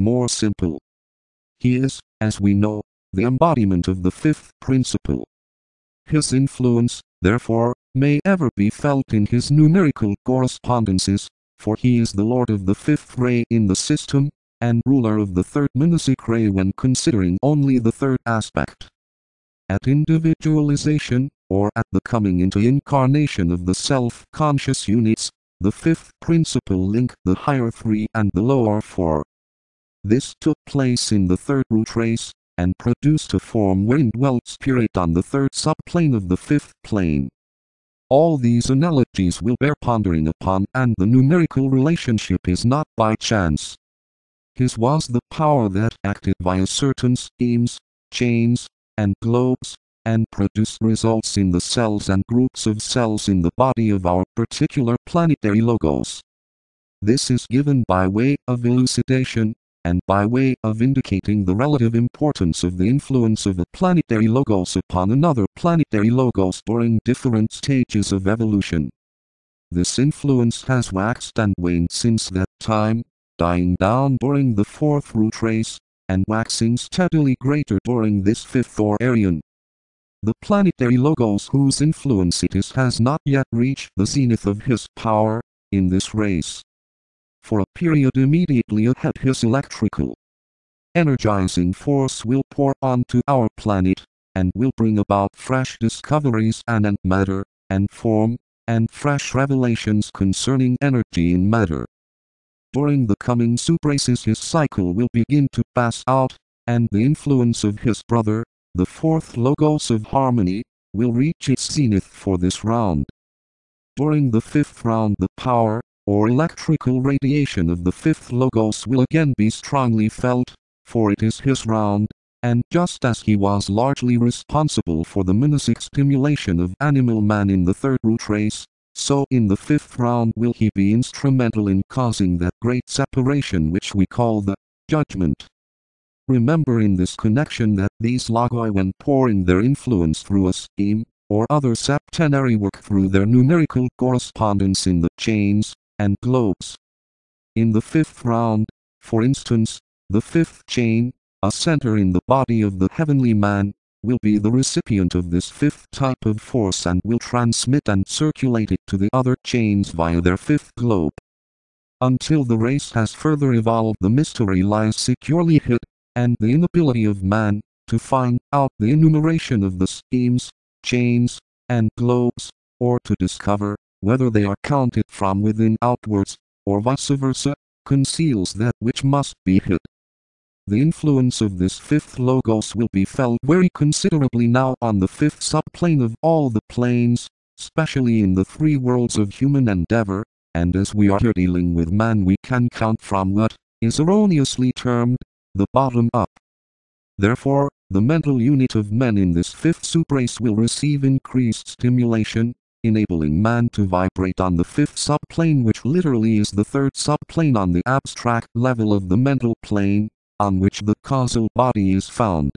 more simple. He is, as we know, the embodiment of the fifth principle. His influence, therefore, may ever be felt in his numerical correspondences, for he is the lord of the fifth ray in the system, and ruler of the third monastic ray when considering only the third aspect. At individualization, or at the coming into incarnation of the self-conscious units, the fifth principle linked the higher three and the lower four. This took place in the third root race, and produced a form wherein dwelt spirit on the third subplane of the fifth plane. All these analogies will bear pondering upon, and the numerical relationship is not by chance. His was the power that acted via certain schemes, chains, and globes, and produced results in the cells and groups of cells in the body of our particular planetary logos. This is given by way of elucidation, and by way of indicating the relative importance of the influence of a planetary logos upon another planetary logos during different stages of evolution. This influence has waxed and waned since that time, dying down during the fourth root race, and waxing steadily greater during this fifth or Aryan. The planetary logos whose influence it is has not yet reached the zenith of his power, in this race. For a period immediately ahead his electrical, energizing force will pour onto our planet, and will bring about fresh discoveries and matter, and form, and fresh revelations concerning energy in matter. During the coming subraces his cycle will begin to pass out, and the influence of his brother, the fourth logos of harmony, will reach its zenith for this round. During the fifth round the power, or electrical radiation of the fifth logos will again be strongly felt, for it is his round, and just as he was largely responsible for the monastic stimulation of animal man in the third root race, so in the fifth round will he be instrumental in causing that great separation which we call the judgment. Remember in this connection that these logoi when pouring their influence through a scheme, or other septenary work through their numerical correspondence in the chains, and globes. In the fifth round, for instance, the fifth chain, a center in the body of the heavenly man, will be the recipient of this fifth type of force and will transmit and circulate it to the other chains via their fifth globe. Until the race has further evolved the mystery lies securely hid, and the inability of man, to find out the enumeration of the schemes, chains, and globes, or to discover, whether they are counted from within outwards, or vice versa, conceals that which must be hid. The influence of this fifth logos will be felt very considerably now on the fifth subplane of all the planes, especially in the three worlds of human endeavor, and as we are here dealing with man we can count from what is erroneously termed the bottom up. Therefore, the mental unit of men in this fifth subrace will receive increased stimulation, enabling man to vibrate on the fifth subplane which literally is the third subplane on the abstract level of the mental plane, on which the causal body is found.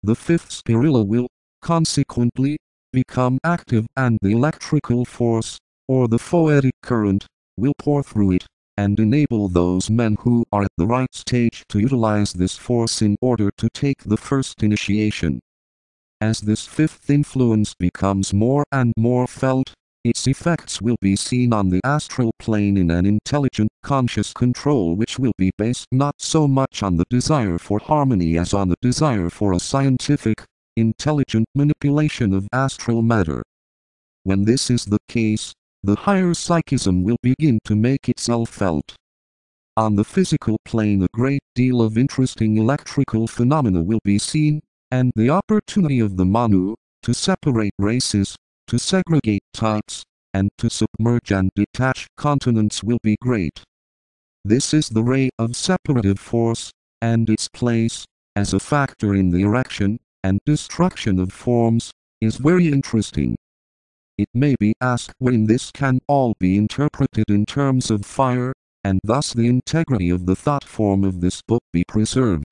The fifth spirilla will, consequently, become active and the electrical force, or the poetic current, will pour through it, and enable those men who are at the right stage to utilize this force in order to take the first initiation. As this fifth influence becomes more and more felt, its effects will be seen on the astral plane in an intelligent conscious control which will be based not so much on the desire for harmony as on the desire for a scientific, intelligent manipulation of astral matter. When this is the case, the higher psychism will begin to make itself felt. On the physical plane a great deal of interesting electrical phenomena will be seen, and the opportunity of the Manu, to separate races, to segregate types, and to submerge and detach continents will be great. This is the ray of separative force, and its place, as a factor in the erection and destruction of forms, is very interesting. It may be asked when this can all be interpreted in terms of fire, and thus the integrity of the thought form of this book be preserved.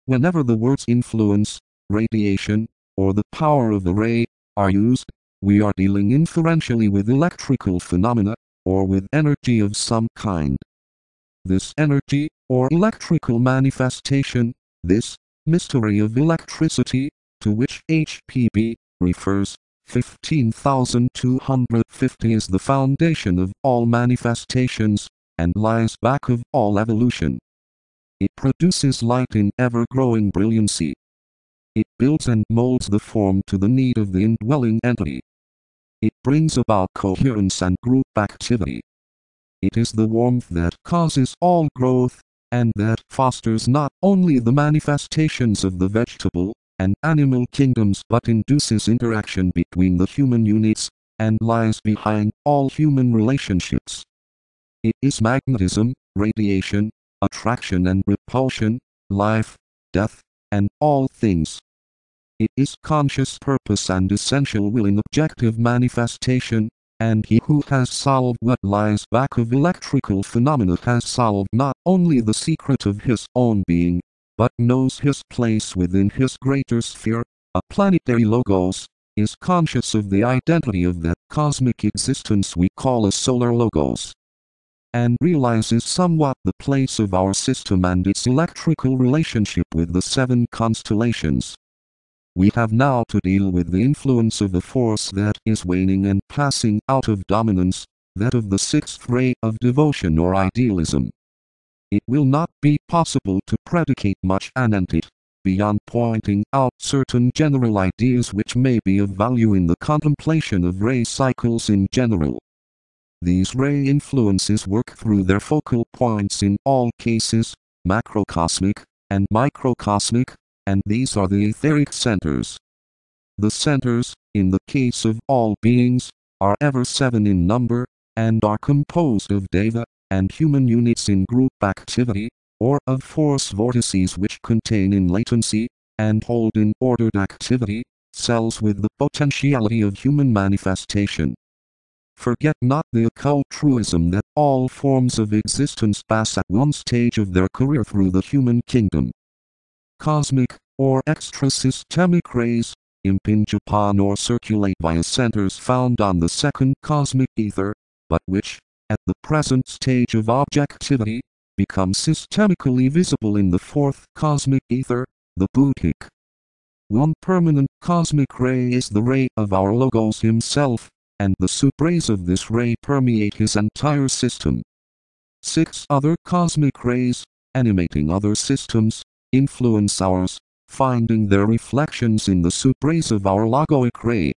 Whenever the words influence, radiation, or the power of a ray, are used, we are dealing inferentially with electrical phenomena, or with energy of some kind. This energy, or electrical manifestation, this mystery of electricity, to which HPB refers, 15,250 is the foundation of all manifestations, and lies back of all evolution. It produces light in ever-growing brilliancy. It builds and molds the form to the need of the indwelling entity. It brings about coherence and group activity. It is the warmth that causes all growth, and that fosters not only the manifestations of the vegetable and animal kingdoms but induces interaction between the human units, and lies behind all human relationships. It is magnetism, radiation, attraction and repulsion, life, death, and all things. It is conscious purpose and essential will in objective manifestation, and he who has solved what lies back of electrical phenomena has solved not only the secret of his own being, but knows his place within his greater sphere, a planetary logos, is conscious of the identity of that cosmic existence we call a solar logos, and realizes somewhat the place of our system and its electrical relationship with the 7 constellations. We have now to deal with the influence of a force that is waning and passing out of dominance, that of the 6th ray of devotion or idealism. It will not be possible to predicate much anent it, beyond pointing out certain general ideas which may be of value in the contemplation of ray cycles in general. These ray influences work through their focal points in all cases, macrocosmic and microcosmic, and these are the etheric centers. The centers, in the case of all beings, are ever 7 in number, and are composed of deva and human units in group activity, or of force vortices which contain in latency, and hold in ordered activity, cells with the potentiality of human manifestation. Forget not the occult truism that all forms of existence pass at one stage of their career through the human kingdom. Cosmic, or extra-systemic rays, impinge upon or circulate via centers found on the 2nd cosmic ether, but which, at the present stage of objectivity, become systemically visible in the 4th cosmic ether, the Buddhic. One permanent cosmic ray is the ray of our Logos himself, and the subrays of this ray permeate his entire system. 6 other cosmic rays, animating other systems, influence ours, finding their reflections in the subrays of our logoic ray.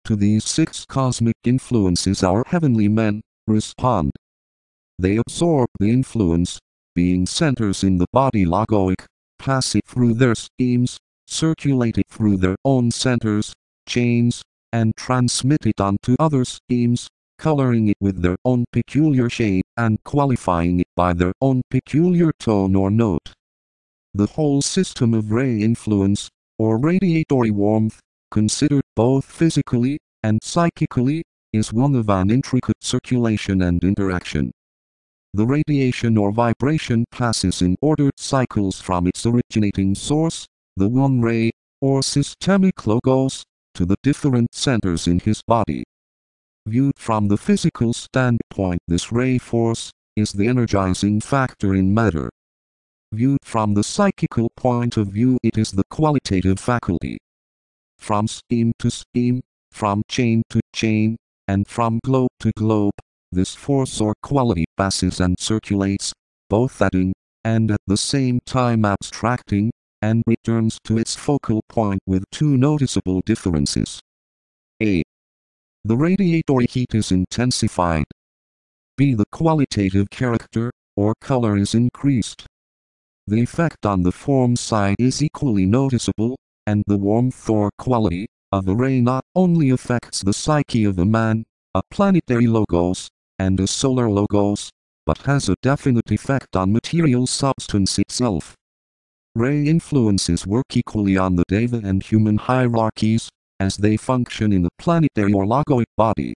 To these 6 cosmic influences our heavenly men respond. They absorb the influence, being centers in the body logoic, pass it through their schemes, circulate it through their own centers, chains, and transmit it onto other schemes, coloring it with their own peculiar shade and qualifying it by their own peculiar tone or note. The whole system of ray influence, or radiatory warmth, considered both physically and psychically, is one of an intricate circulation and interaction. The radiation or vibration passes in ordered cycles from its originating source, the one ray, or systemic logos, to the different centers in his body. Viewed from the physical standpoint, this ray force is the energizing factor in matter. Viewed from the psychical point of view, it is the qualitative faculty. From scheme to scheme, from chain to chain, and from globe to globe, this force or quality passes and circulates, both adding, and at the same time abstracting, and returns to its focal point with 2 noticeable differences. A. The radiatory heat is intensified. B. The qualitative character, or color is increased. The effect on the form side is equally noticeable, and the warmth or quality of a ray not only affects the psyche of a man, a planetary logos, and a solar logos, but has a definite effect on material substance itself. Ray influences work equally on the deva and human hierarchies, as they function in a planetary or logoic body.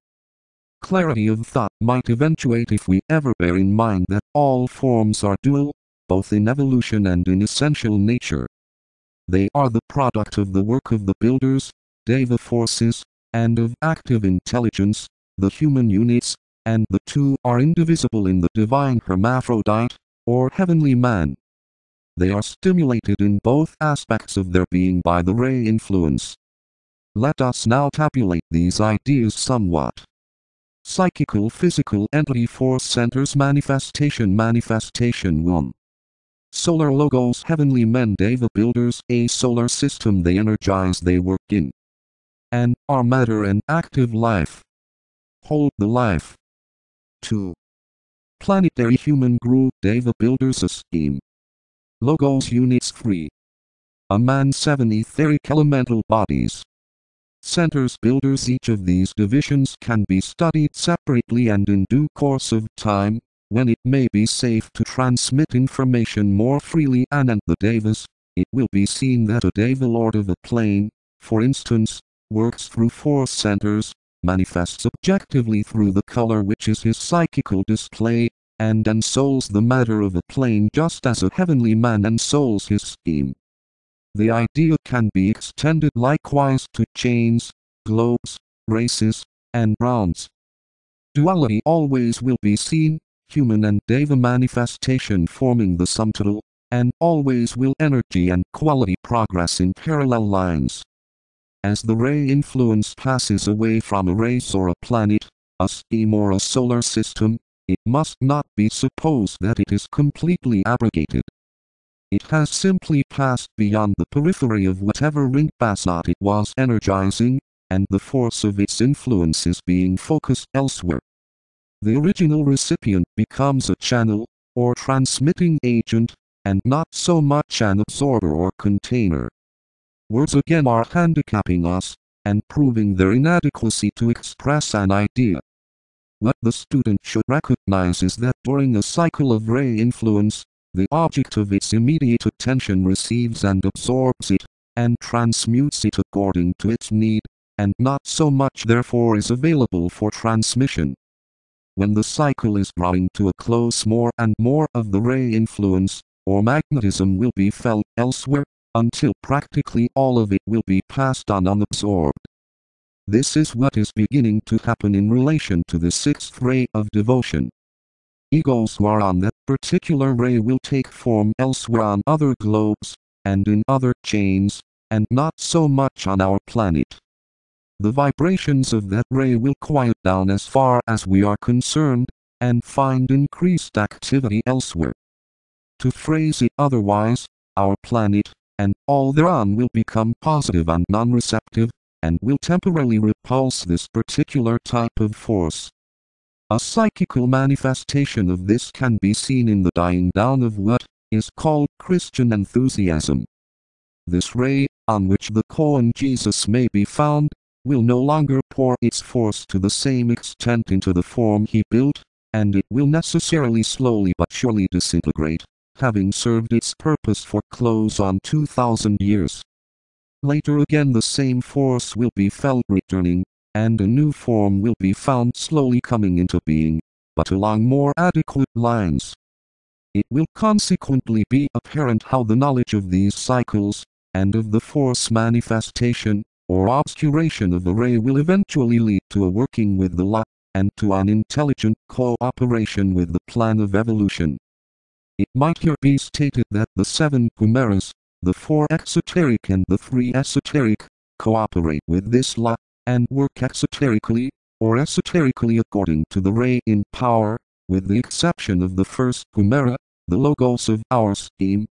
Clarity of thought might eventuate if we ever bear in mind that all forms are dual, both in evolution and in essential nature. They are the product of the work of the builders, deva forces, and of active intelligence, the human units, and the two are indivisible in the divine hermaphrodite, or heavenly man. They are stimulated in both aspects of their being by the ray influence. Let us now tabulate these ideas somewhat. Psychical physical entity force centers manifestation 1. Solar logos heavenly men deva builders a solar system they energize they work in. And are matter and active life. Hold the life. 2. Planetary human group deva builders a scheme. Logos units 3. A man 7 etheric elemental bodies. Centers builders each of these divisions can be studied separately and in due course of time, when it may be safe to transmit information more freely and the devas, it will be seen that a deva lord of a plane, for instance, works through force centers, manifests objectively through the color which is his psychical display, and ensouls the matter of a plane just as a heavenly man ensouls his scheme. The idea can be extended likewise to chains, globes, races, and rounds. Duality always will be seen, human and deva manifestation forming the sum total, and always will energy and quality progress in parallel lines. As the ray influence passes away from a race or a planet, a scheme or a solar system, it must not be supposed that it is completely abrogated. It has simply passed beyond the periphery of whatever ring basalt it was energizing, and the force of its influence is being focused elsewhere. The original recipient becomes a channel, or transmitting agent, and not so much an absorber or container. Words again are handicapping us, and proving their inadequacy to express an idea. What the student should recognize is that during a cycle of ray influence, the object of its immediate attention receives and absorbs it, and transmutes it according to its need, and not so much therefore is available for transmission. When the cycle is drawing to a close, more and more of the ray influence, or magnetism will be felt elsewhere, until practically all of it will be passed on unabsorbed. This is what is beginning to happen in relation to the sixth ray of devotion. Egos who are on that particular ray will take form elsewhere on other globes, and in other chains, and not so much on our planet. The vibrations of that ray will quiet down as far as we are concerned, and find increased activity elsewhere. To phrase it otherwise, our planet, and all thereon will become positive and non-receptive, and will temporarily repulse this particular type of force. A psychical manifestation of this can be seen in the dying down of what is called Christian enthusiasm. This ray, on which the koan Jesus may be found, will no longer pour its force to the same extent into the form he built, and it will necessarily slowly but surely disintegrate, having served its purpose for close on 2,000 years. Later again the same force will be felt returning, and a new form will be found slowly coming into being, but along more adequate lines. It will consequently be apparent how the knowledge of these cycles, and of the force manifestation, or obscuration of the ray will eventually lead to a working with the law, and to an intelligent cooperation with the plan of evolution. It might here be stated that the 7 Kumaras, the 4 exoteric and the 3 esoteric, cooperate with this law, and work exoterically, or esoterically according to the ray in power, with the exception of the first Kumara, the logos of our scheme,